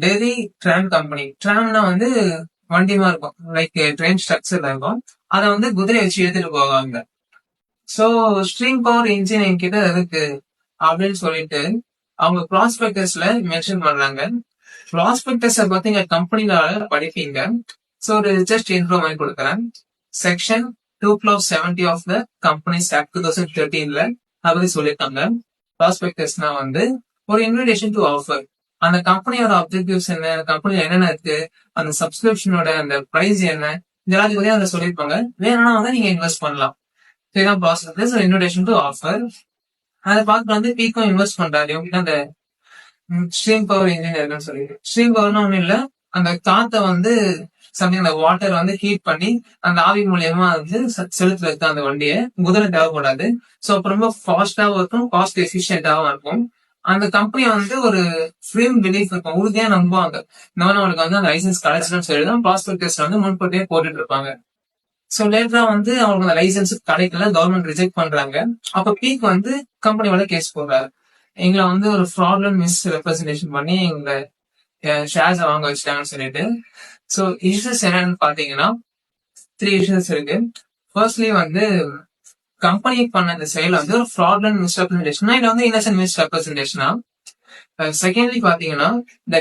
Terry tram company. ட்ராம்னா வந்து வண்டிமா இருக்கும், like train ஸ்ட்ரக்சர்ல இருக்கும். அதை வந்து குதிரை வச்சு எடுத்துட்டு போவாங்க. சோ ஸ்ட்ரீம் பவர் இன்ஜின் என்கிட்ட இருக்கு அப்படின்னு சொல்லிட்டு அவங்க ப்ராஸ்பெக்டஸ்ல மென்ஷன் பண்றாங்க. ப்ராஸ்பெக்டஸ் பத்தி எங்க கம்பெனில படிப்பீங்க. சோ ஒரு ஜஸ்ட் இன்ட்ரோ மாதிரி கொடுக்குறேன். Section 2/70 of the companies act 2013ல அப்படி சொல்லியிருக்காங்க. ப்ராஸ்பெக்டஸ்னா வந்து ஒரு இன்விடேஷன் டு ஆஃபர். அந்த கம்பெனியோட அப்ஜெக்டிவ்ஸ் என்ன, கம்பெனில என்னென்ன இருக்கு, அந்த சப்ஸ்கிரிப்ஷனோட அந்த பிரைஸ் என்ன, இதெல்லாம் பத்தி அதை சொல்லியிருப்பாங்க. வேணும்னா வந்து நீங்க இன்வெஸ்ட் பண்ணலாம். இதுதான் ப்ராஸ்பெக்டஸ், இன்விடேஷன் டு ஆஃபர். அதை பார்க்க வந்து பீக்கும் இன்வெஸ்ட் பண்றாரு இவங்க அந்த ஸ்ட்ரீம் பவர் இன்ஜினியர்னு சொல்லிட்டு. ஸ்ட்ரீம் பவர்னா ஒண்ணும் இல்ல, அந்த காத்தை வந்து சம்திங் அந்த வாட்டர் வந்து ஹீட் பண்ணி அந்த ஆவி மூலியமா வந்து செலுத்துல இருக்க அந்த வண்டியை குதிரை தேவைப்படாது. ஸோ அப்ப ரொம்ப ஃபாஸ்டாவும் இருக்கும், காஸ்ட் எஃபிஷியன்டாவும் இருக்கும். அந்த கம்பெனி வந்து ஒரு ஃபிலிம் பிலீஃப் இருக்கும், உறுதியா நம்புவாங்க. இந்த மாதிரி அவங்களுக்கு வந்து அந்த லைசன்ஸ் கிடைச்சிடும் சொல்லி தான் ப்ராஸ்பெக்டஸ்ல வந்து முன்கூட்டியே போட்டுட்டு இருப்பாங்க. சோ லேட்டரா வந்து அவங்களுக்கு அந்த லைசன்ஸ் கிடைக்கல, கவர்மெண்ட் ரிஜெக்ட் பண்றாங்க. அப்ப பீக் வந்து கம்பெனியோட கேஸ் போடுறாரு. எங்களை வந்து ஒரு ஃப்ராட்லண்ட் மிஸ் ரெப்ரஸன்டேஷன் பண்ணி எங்களை ஷேர்ஸ் வாங்க வச்சுட்டாங்கன்னு சொல்லிட்டு. சோ இஷ்யூஸ் என்னன்னு பாத்தீங்கன்னா 3 இஷ்யூஸ் இருக்கு. ஃபர்ஸ்ட்லி வந்து கம்பெனி பண்ண இந்த செயல் வந்து ஒரு ஃப்ராட்லண்ட் மிஸ் ரெப்ரஸன்டேஷனா இல்ல வந்து இன்னசென்ட் மிஸ் ரெப்ரஸன்டேஷனா. செகண்ட்லி பாத்தீங்கன்னா இந்த